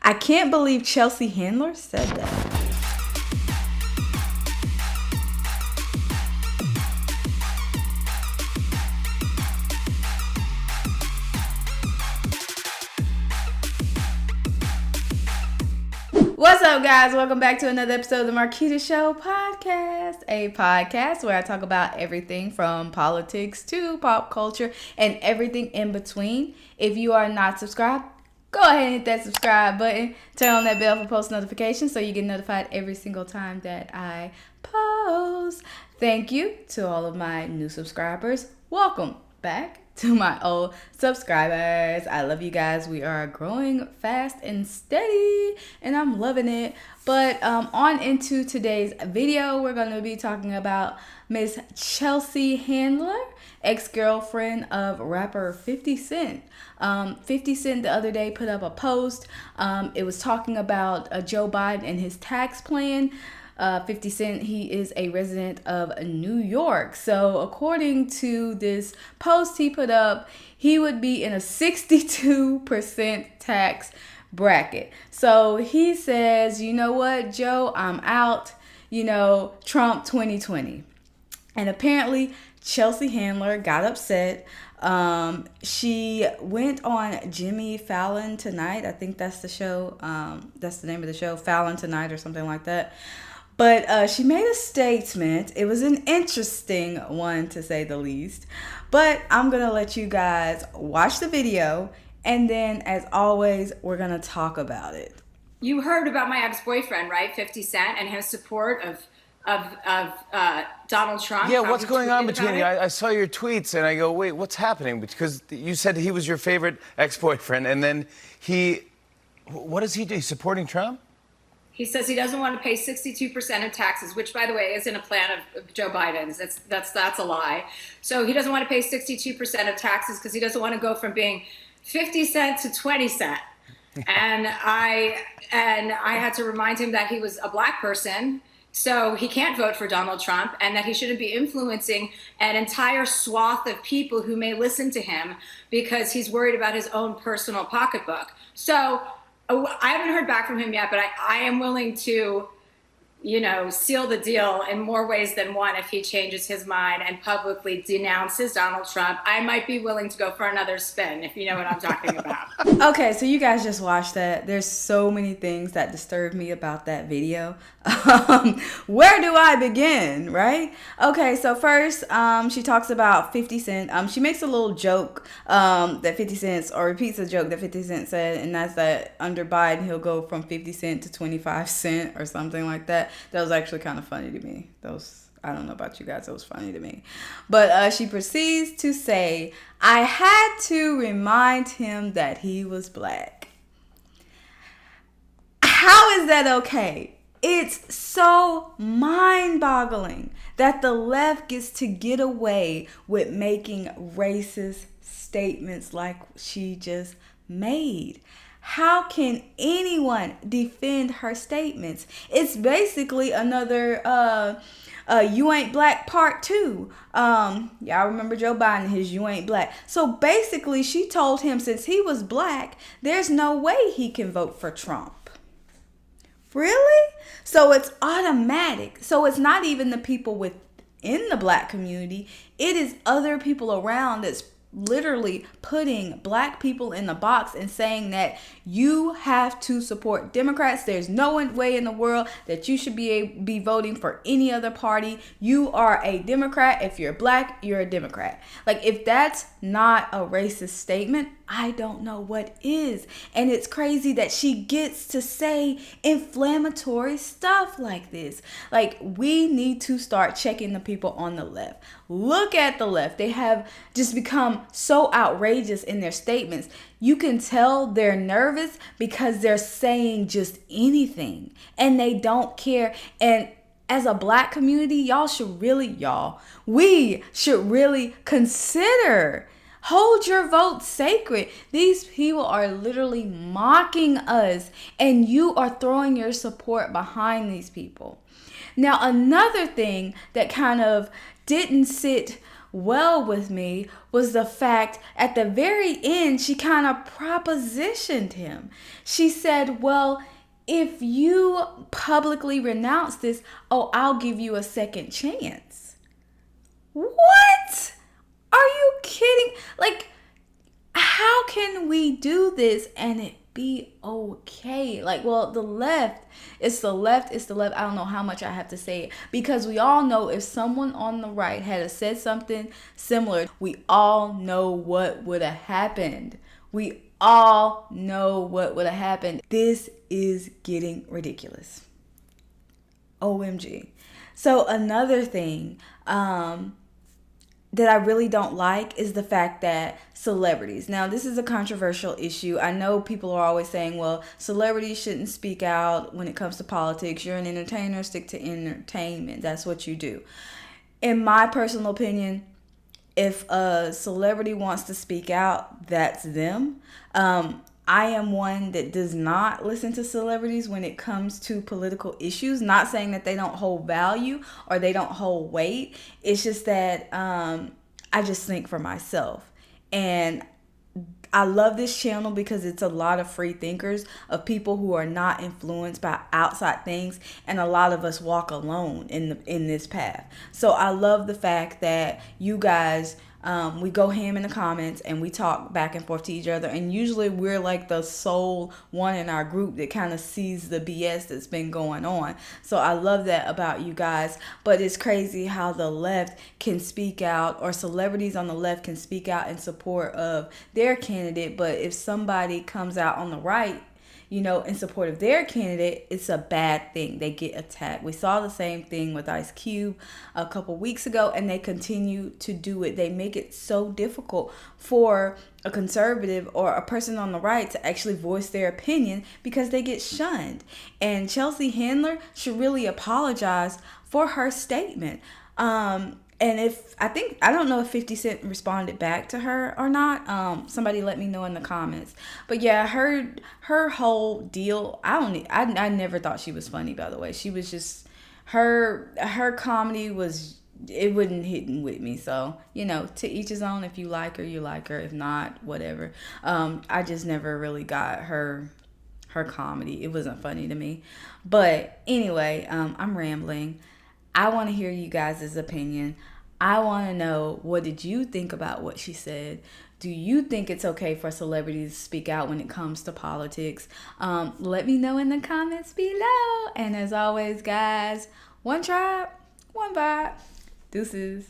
I can't believe Chelsea Handler said that. What's up, guys? Welcome back to another episode of the Marquita Show podcast, a podcast where I talk about everything from politics to pop culture and everything in between. If you are not subscribed, go ahead and hit that subscribe button. Turn on that bell for post notifications so you get notified every single time that I post. Thank you to all of my new subscribers. Welcome back to my old subscribers. I love you guys. We are growing fast and steady and I'm loving it. But on into today's video, we're going to be talking about Miss Chelsea Handler, ex-girlfriend of rapper 50 Cent. 50 Cent the other day put up a post. It was talking about Joe Biden and his tax plan. 50 Cent, he is a resident of New York. So according to this post he put up, he would be in a 62% tax bracket. So he says, you know what, Joe, I'm out, Trump 2020. And apparently Chelsea Handler got upset. She went on Jimmy Fallon Tonight. I think that's the show. That's the name of the show, Fallon Tonight or something like that. But she made a statement. It was an interesting one, to say the least. But I'm going to let you guys watch the video. And then, as always, we're going to talk about it. You heard about my ex-boyfriend, right? 50 Cent and his support of Donald Trump. Yeah, what's going on between you? I saw your tweets and I go, wait, what's happening? Because you said he was your favorite ex-boyfriend. And then what does he do? He's supporting Trump? He says he doesn't want to pay 62% of taxes, which, by the way, isn't a plan of Joe Biden's. That's a lie. So he doesn't want to pay 62% of taxes because he doesn't want to go from being 50 cent to 20 cent. And I had to remind him that he was a black person, so he can't vote for Donald Trump, and that he shouldn't be influencing an entire swath of people who may listen to him because he's worried about his own personal pocketbook. So I haven't heard back from him yet, but I am willing to, seal the deal in more ways than one if he changes his mind and publicly denounces Donald Trump. I might be willing to go for another spin, if you know what I'm talking about. Okay, so you guys just watched that. There's so many things that disturb me about that video. Where do I begin, right? Okay, so first, she talks about 50 Cent. She makes a little joke that 50 Cent, or repeats a joke that 50 Cent said, and that's that under Biden, he'll go from 50 cent to 25 cent or something like that. That was actually kind of funny to me. I don't know about you guys, it was funny to me. But she proceeds to say, I had to remind him that he was black. How is that okay? It's so mind-boggling that the left gets to get away with making racist statements like she just made. How can anyone defend her statements? It's basically another you ain't black part 2. Y'all remember Joe Biden, his you ain't black. So basically she told him since he was black, there's no way he can vote for Trump. Really? So it's automatic. So it's not even the people within the black community. It is other people around that's literally putting black people in the box and saying that you have to support Democrats. There's no way in the world that you should be voting for any other party. You are a Democrat. If you're black, you're a Democrat. Like, if that's not a racist statement, I don't know what is. And it's crazy that she gets to say inflammatory stuff like this. Like, we need to start checking the people on the left. Look at the left. They have just become so outrageous in their statements. You can tell they're nervous because they're saying just anything and they don't care. And as a black community, we should really consider, hold your vote sacred. These people are literally mocking us and you are throwing your support behind these people. Now, another thing that kind of didn't sit well with me was the fact at the very end, she kind of propositioned him. She said, well, if you publicly renounce this, I'll give you a second chance. What? Are you kidding? Like, how can we do this and it be okay? Like, well, the left. I don't know how much I have to say it, because we all know if someone on the right had said something similar, we all know what would have happened. We all know what would have happened. This is getting ridiculous. OMG. So another thing, that I really don't like is the fact that celebrities. Now, this is a controversial issue. I know people are always saying, well, celebrities shouldn't speak out when it comes to politics. You're an entertainer, stick to entertainment. That's what you do. In my personal opinion, if a celebrity wants to speak out, that's them. I am one that does not listen to celebrities when it comes to political issues. Not saying that they don't hold value or they don't hold weight. It's just that I just think for myself. And I love this channel because it's a lot of free thinkers, of people who are not influenced by outside things, and a lot of us walk alone in this path. So I love the fact that you guys, we go ham in the comments and we talk back and forth to each other, and usually we're like the sole one in our group that kind of sees the BS that's been going on. So I love that about you guys. But it's crazy how the left can speak out, or celebrities on the left can speak out in support of their candidate, but if somebody comes out on the right, in support of their candidate, it's a bad thing. They get attacked. We saw the same thing with Ice Cube a couple weeks ago, and they continue to do it. They make it so difficult for a conservative or a person on the right to actually voice their opinion because they get shunned. And Chelsea Handler should really apologize for her statement. And I don't know if 50 Cent responded back to her or not. Somebody let me know in the comments. But yeah, her whole deal, I never thought she was funny, by the way. She was just, her comedy it wasn't hitting with me. So, to each his own. If you like her, you like her. If not, whatever. I just never really got her comedy. It wasn't funny to me. But anyway, I'm rambling. I want to hear you guys' opinion. I want to know, what did you think about what she said? Do you think it's okay for celebrities to speak out when it comes to politics? Let me know in the comments below. And as always, guys, one tribe, one vibe. Deuces.